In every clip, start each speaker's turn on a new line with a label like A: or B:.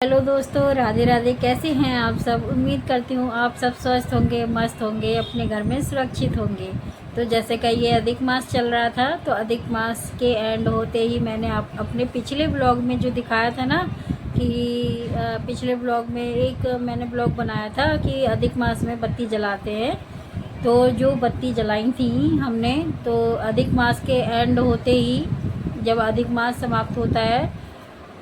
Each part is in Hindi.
A: हेलो दोस्तों, राधे राधे। कैसे हैं आप सब? उम्मीद करती हूँ आप सब स्वस्थ होंगे, मस्त होंगे, अपने घर में सुरक्षित होंगे। तो जैसे कि ये अधिक मास चल रहा था, तो अधिक मास के एंड होते ही मैंने आप अपने पिछले ब्लॉग में जो दिखाया था ना कि पिछले ब्लॉग में एक मैंने ब्लॉग बनाया था कि अधिक मास में बत्ती जलाते हैं। तो जो बत्ती जलाई थी हमने, तो अधिक मास के एंड होते ही जब अधिक मास समाप्त होता है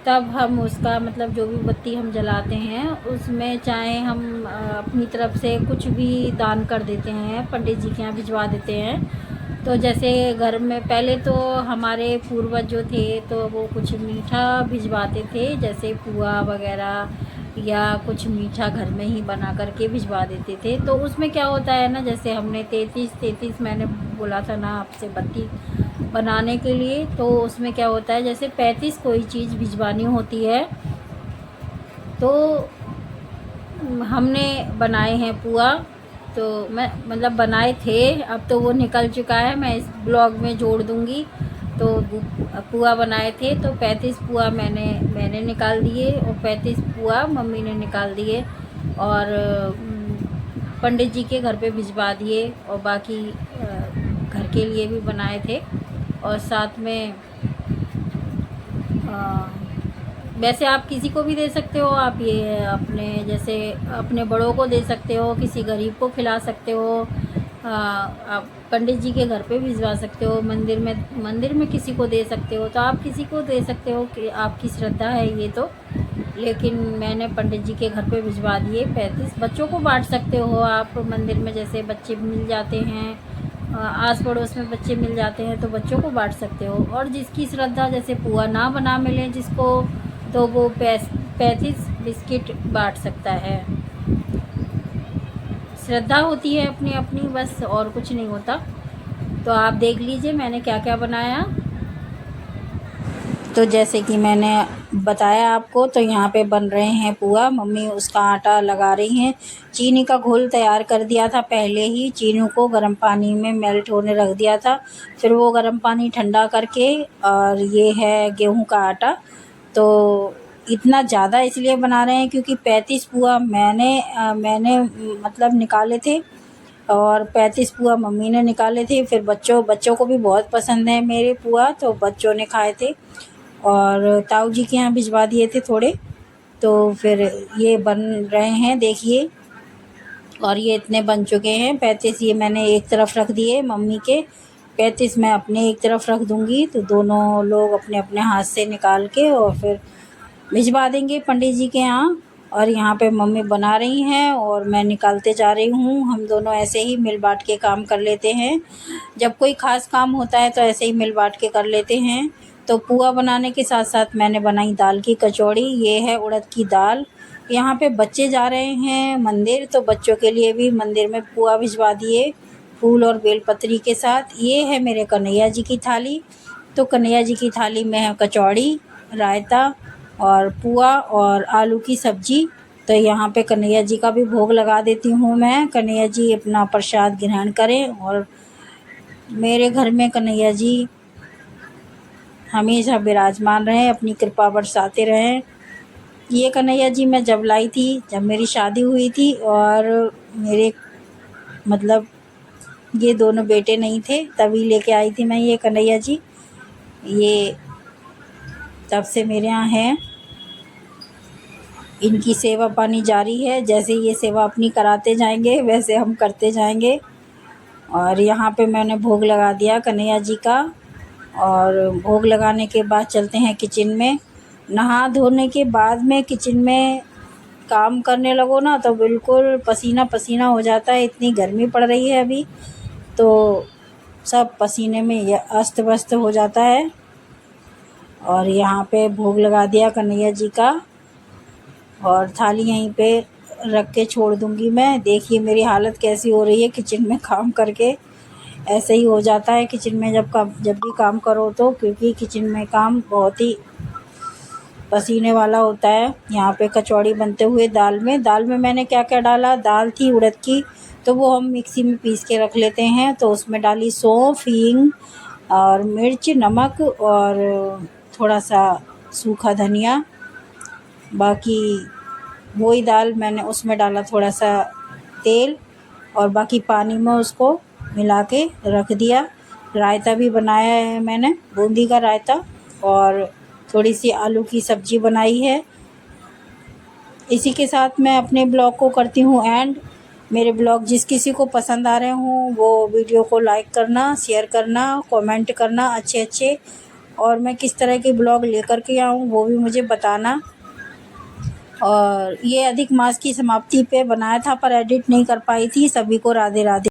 A: तब हम उसका मतलब जो भी बत्ती हम जलाते हैं उसमें चाहे हम अपनी तरफ से कुछ भी दान कर देते हैं, पंडित जी के यहाँ भिजवा देते हैं। तो जैसे घर में पहले तो हमारे पूर्वज जो थे तो वो कुछ मीठा भिजवाते थे, जैसे पुआ वगैरह या कुछ मीठा घर में ही बना करके भिजवा देते थे। तो उसमें क्या होता है ना, जैसे हमने 33 मैंने बोला था ना आपसे बत्ती बनाने के लिए, तो उसमें क्या होता है जैसे 35 कोई चीज़ भिजवानी होती है। तो हमने बनाए हैं पुआ, तो मैं मतलब बनाए थे, अब तो वो निकल चुका है, मैं इस ब्लॉग में जोड़ दूँगी। तो पुआ बनाए थे, तो 35 पुआ मैंने निकाल दिए और 35 पुआ मम्मी ने निकाल दिए और पंडित जी के घर पे भिजवा दिए। और बाकी घर के लिए भी बनाए थे और साथ में वैसे आप किसी को भी दे सकते हो। आप ये अपने जैसे अपने बड़ों को दे सकते हो, किसी गरीब को खिला सकते हो, आप पंडित जी के घर पे भिजवा सकते हो, मंदिर में किसी को दे सकते हो। तो आप किसी को दे सकते हो कि आपकी श्रद्धा है ये तो। लेकिन मैंने पंडित जी के घर पे भिजवा दिए 35। बच्चों को बांट सकते हो आप मंदिर में, जैसे बच्चे मिल जाते हैं, आस पड़ोस में बच्चे मिल जाते हैं तो बच्चों को बांट सकते हो। और जिसकी श्रद्धा, जैसे पुआ ना बना मिले जिसको, तो वो 35 बिस्किट बांट सकता है। श्रद्धा होती है अपनी अपनी, बस और कुछ नहीं होता। तो आप देख लीजिए मैंने क्या क्या बनाया। तो जैसे कि मैंने बताया आपको, तो यहाँ पे बन रहे हैं पुआ। मम्मी उसका आटा लगा रही हैं। चीनी का घोल तैयार कर दिया था पहले ही, चीनी को गर्म पानी में मेल्ट होने रख दिया था, फिर वो गर्म पानी ठंडा करके, और ये है गेहूं का आटा। तो इतना ज़्यादा इसलिए बना रहे हैं क्योंकि 35 पुआ मैंने मतलब निकाले थे और 35 पुआ मम्मी ने निकाले थे। फिर बच्चों को भी बहुत पसंद है मेरे पुआ, तो बच्चों ने खाए थे और ताऊ जी के यहाँ भिजवा दिए थे थोड़े। तो फिर ये बन रहे हैं देखिए, और ये इतने बन चुके हैं। 35 ये मैंने एक तरफ रख दिए मम्मी के, 35 मैं अपने एक तरफ रख दूँगी। तो दोनों लोग अपने अपने हाथ से निकाल के और फिर भिजवा देंगे पंडित जी के यहाँ। और यहाँ पे मम्मी बना रही हैं और मैं निकालते जा रही हूँ। हम दोनों ऐसे ही मिल बांट के काम कर लेते हैं, जब कोई ख़ास काम होता है तो ऐसे ही मिल बांट के कर लेते हैं। तो पुआ बनाने के साथ साथ मैंने बनाई दाल की कचौड़ी। ये है उड़द की दाल। यहाँ पे बच्चे जा रहे हैं मंदिर, तो बच्चों के लिए भी मंदिर में पुआ भिजवा दिए फूल और बेलपत्री के साथ। ये है मेरे कन्हैया जी की थाली। तो कन्हैया जी की थाली में है कचौड़ी, रायता और पुआ और आलू की सब्ज़ी। तो यहाँ पे कन्हैया जी का भी भोग लगा देती हूँ मैं। कन्हैया जी अपना प्रसाद ग्रहण करें और मेरे घर में कन्हैया जी हमेशा विराजमान रहें, अपनी कृपा बरसाते रहें। ये कन्हैया जी मैं जब लाई थी, जब मेरी शादी हुई थी और मेरे मतलब ये दोनों बेटे नहीं थे, तभी लेके आई थी मैं ये कन्हैया जी। ये तब से मेरे यहाँ हैं। इनकी सेवा पानी जारी है, जैसे ये सेवा अपनी कराते जाएंगे वैसे हम करते जाएंगे। और यहाँ पे मैंने भोग लगा दिया कन्हैया जी का। और भोग लगाने के बाद चलते हैं किचन में। नहा धोने के बाद में किचन में काम करने लगो ना तो बिल्कुल पसीना पसीना हो जाता है, इतनी गर्मी पड़ रही है अभी, तो सब पसीने में अस्त व्यस्त हो जाता है। और यहाँ पे भोग लगा दिया कन्हैया जी का और थाली यहीं पे रख के छोड़ दूँगी मैं। देखिए मेरी हालत कैसी हो रही है किचन में काम करके। ऐसे ही हो जाता है किचन में जब भी काम करो तो, क्योंकि किचन में काम बहुत ही पसीने वाला होता है। यहाँ पे कचौड़ी बनते हुए दाल में मैंने क्या क्या डाला, दाल थी उड़द की, तो वो हम मिक्सी में पीस के रख लेते हैं। तो उसमें डाली सौंफ, हींग और मिर्च, नमक और थोड़ा सा सूखा धनिया बाकी वही दाल मैंने उसमें डाला थोड़ा सा तेल और बाकी पानी में उसको मिला के रख दिया। रायता भी बनाया है मैंने, बूंदी का रायता, और थोड़ी सी आलू की सब्ज़ी बनाई है। इसी के साथ मैं अपने ब्लॉग को करती हूँ एंड। मेरे ब्लॉग जिस किसी को पसंद आ रहे हों वो वीडियो को लाइक करना, शेयर करना, कमेंट करना अच्छे अच्छे, और मैं किस तरह के ब्लॉग लेकर के आऊँ वो भी मुझे बताना। और ये अधिक मास की समाप्ति पे बनाया था पर एडिट नहीं कर पाई थी। सभी को राधे राधे।